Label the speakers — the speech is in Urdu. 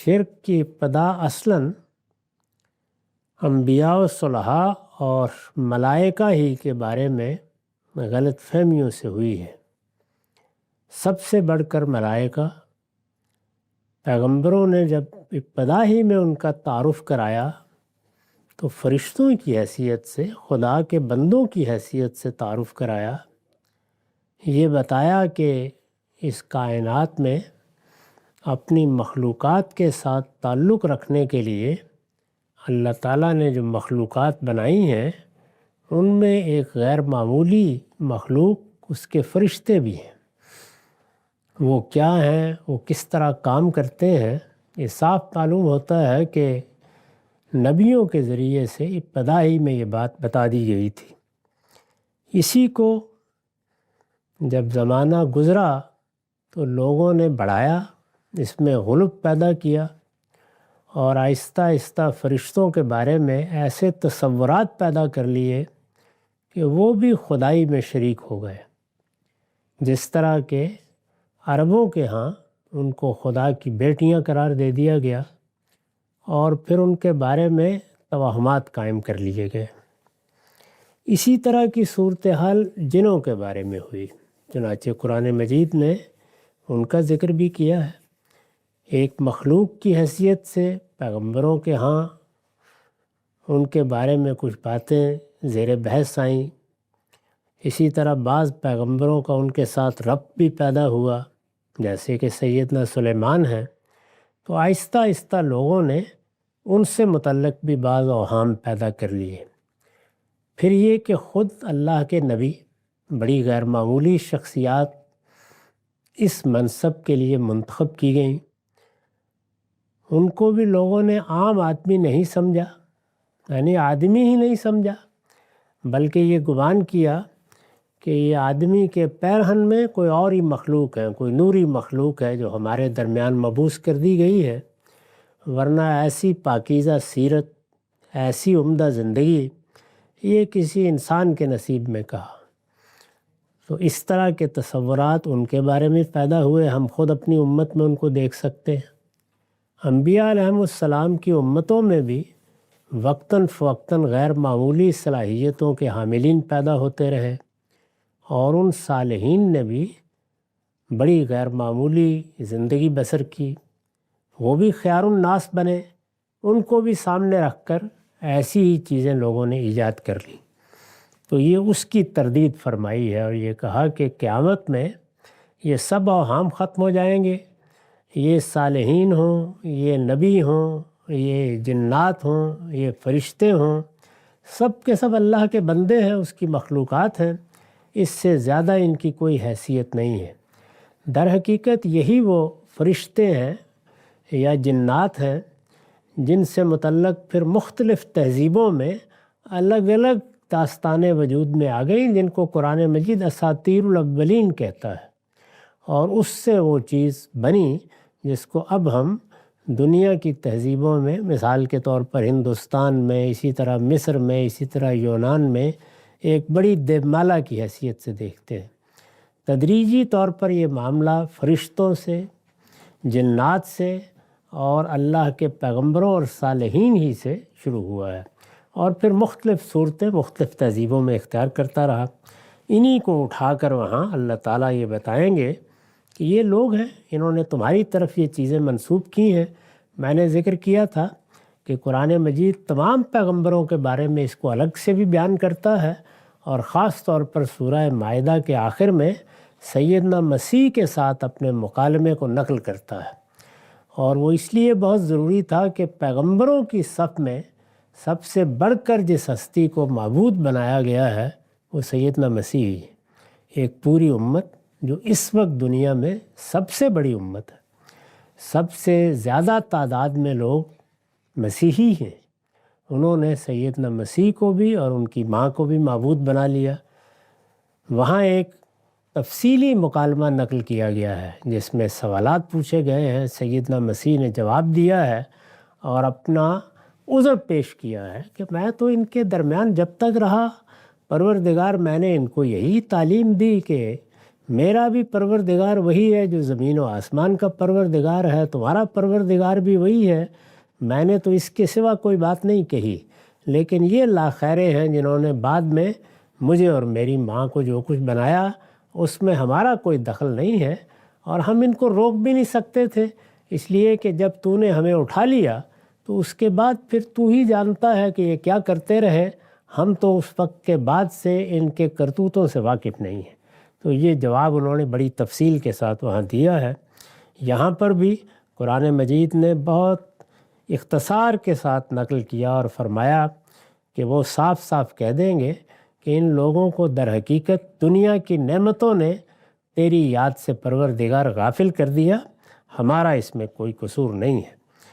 Speaker 1: شرک کی ابتدا اصلاً انبیاء و صلحاء اور ملائکہ ہی کے بارے میں غلط فہمیوں سے ہوئی ہے۔ سب سے بڑھ کر ملائکہ، پیغمبروں نے جب ابتدا ہی میں ان کا تعارف کرایا تو فرشتوں کی حیثیت سے، خدا کے بندوں کی حیثیت سے تعارف کرایا۔ یہ بتایا کہ اس کائنات میں اپنی مخلوقات کے ساتھ تعلق رکھنے کے لیے اللہ تعالیٰ نے جو مخلوقات بنائی ہیں ان میں ایک غیر معمولی مخلوق اس کے فرشتے بھی ہیں۔ وہ کیا ہیں، وہ کس طرح کام کرتے ہیں، یہ صاف معلوم ہوتا ہے کہ نبیوں کے ذریعے سے ابتدا ہی میں یہ بات بتا دی گئی تھی۔ اسی کو جب زمانہ گزرا تو لوگوں نے بڑھایا، اس میں غلو پیدا کیا اور آہستہ آہستہ فرشتوں کے بارے میں ایسے تصورات پیدا کر لیے کہ وہ بھی خدائی میں شریک ہو گئے۔ جس طرح کہ عربوں کے ہاں ان کو خدا کی بیٹیاں قرار دے دیا گیا اور پھر ان کے بارے میں توہمات قائم کر لیے گئے۔ اسی طرح کی صورتحال جنوں کے بارے میں ہوئی، چنانچہ قرآن مجید نے ان کا ذکر بھی کیا ہے۔ ایک مخلوق کی حیثیت سے پیغمبروں کے ہاں ان کے بارے میں کچھ باتیں زیر بحث آئیں۔ اسی طرح بعض پیغمبروں کا ان کے ساتھ ربط بھی پیدا ہوا، جیسے کہ سیدنا سلیمان ہیں، تو آہستہ آہستہ لوگوں نے ان سے متعلق بھی بعض اوہام پیدا کر لیے۔ پھر یہ کہ خود اللہ کے نبی، بڑی غیر معمولی شخصیات اس منصب کے لیے منتخب کی گئیں، ان کو بھی لوگوں نے عام آدمی نہیں سمجھا، یعنی آدمی ہی نہیں سمجھا، بلکہ یہ گمان کیا کہ یہ آدمی کے پیرہن میں کوئی اور ہی مخلوق ہے، کوئی نوری مخلوق ہے جو ہمارے درمیان مبعوث کر دی گئی ہے، ورنہ ایسی پاکیزہ سیرت، ایسی عمدہ زندگی یہ کسی انسان کے نصیب میں کہا۔ تو اس طرح کے تصورات ان کے بارے میں پیدا ہوئے۔ ہم خود اپنی امت میں ان کو دیکھ سکتے ہیں۔ انبیاء علیہم السلام کی امتوں میں بھی وقتاً فوقتاً غیر معمولی صلاحیتوں کے حاملین پیدا ہوتے رہے، اور ان صالحین نے بھی بڑی غیر معمولی زندگی بسر کی، وہ بھی خیار الناس بنے، ان کو بھی سامنے رکھ کر ایسی ہی چیزیں لوگوں نے ایجاد کر لیں۔ تو یہ اس کی تردید فرمائی ہے اور یہ کہا کہ قیامت میں یہ سب اوہام ختم ہو جائیں گے، یہ صالحین ہوں، یہ نبی ہوں، یہ جنات ہوں، یہ فرشتے ہوں، سب کے سب اللہ کے بندے ہیں، اس کی مخلوقات ہیں، اس سے زیادہ ان کی کوئی حیثیت نہیں ہے۔ در حقیقت یہی وہ فرشتے ہیں یا جنات ہیں جن سے متعلق پھر مختلف تہذیبوں میں الگ الگ داستانیں وجود میں آ گئیں، جن کو قرآن مجید اساطیر الاولین کہتا ہے، اور اس سے وہ چیز بنی جس کو اب ہم دنیا کی تہذیبوں میں، مثال کے طور پر ہندوستان میں، اسی طرح مصر میں، اسی طرح یونان میں ایک بڑی دیومالا کی حیثیت سے دیکھتے ہیں۔ تدریجی طور پر یہ معاملہ فرشتوں سے، جنات سے اور اللہ کے پیغمبروں اور صالحین ہی سے شروع ہوا ہے، اور پھر مختلف صورتیں مختلف تہذیبوں میں اختیار کرتا رہا۔ انہی کو اٹھا کر وہاں اللہ تعالیٰ یہ بتائیں گے کہ یہ لوگ ہیں، انہوں نے تمہاری طرف یہ چیزیں منسوب کی ہیں۔ میں نے ذکر کیا تھا کہ قرآن مجید تمام پیغمبروں کے بارے میں اس کو الگ سے بھی بیان کرتا ہے، اور خاص طور پر سورہ مائدہ کے آخر میں سیدنا مسیح کے ساتھ اپنے مکالمے کو نقل کرتا ہے، اور وہ اس لیے بہت ضروری تھا کہ پیغمبروں کی صف میں سب سے بڑھ کر جس ہستی کو معبود بنایا گیا ہے وہ سیدنا مسیح ہے، ایک پوری امت جو اس وقت دنیا میں سب سے بڑی امت ہے، سب سے زیادہ تعداد میں لوگ مسیحی ہیں، انہوں نے سیدنا مسیح کو بھی اور ان کی ماں کو بھی معبود بنا لیا۔ وہاں ایک تفصیلی مکالمہ نقل کیا گیا ہے جس میں سوالات پوچھے گئے ہیں، سیدنا مسیح نے جواب دیا ہے اور اپنا عذر پیش کیا ہے کہ میں تو ان کے درمیان جب تک رہا، پروردگار میں نے ان کو یہی تعلیم دی کہ میرا بھی پروردگار وہی ہے جو زمین و آسمان کا پروردگار ہے، تمہارا پروردگار بھی وہی ہے، میں نے تو اس کے سوا کوئی بات نہیں کہی۔ لیکن یہ لا خیرے ہیں جنہوں نے بعد میں مجھے اور میری ماں کو جو کچھ بنایا اس میں ہمارا کوئی دخل نہیں ہے، اور ہم ان کو روک بھی نہیں سکتے تھے، اس لیے کہ جب تو نے ہمیں اٹھا لیا تو اس کے بعد پھر تو ہی جانتا ہے کہ یہ کیا کرتے رہے، ہم تو اس وقت کے بعد سے ان کے کرتوتوں سے واقف نہیں ہیں۔ تو یہ جواب انہوں نے بڑی تفصیل کے ساتھ وہاں دیا ہے۔ یہاں پر بھی قرآن مجید نے بہت اختصار کے ساتھ نقل کیا اور فرمایا کہ وہ صاف صاف کہہ دیں گے کہ ان لوگوں کو در حقیقت دنیا کی نعمتوں نے تیری یاد سے پروردگار غافل کر دیا، ہمارا اس میں کوئی قصور نہیں ہے۔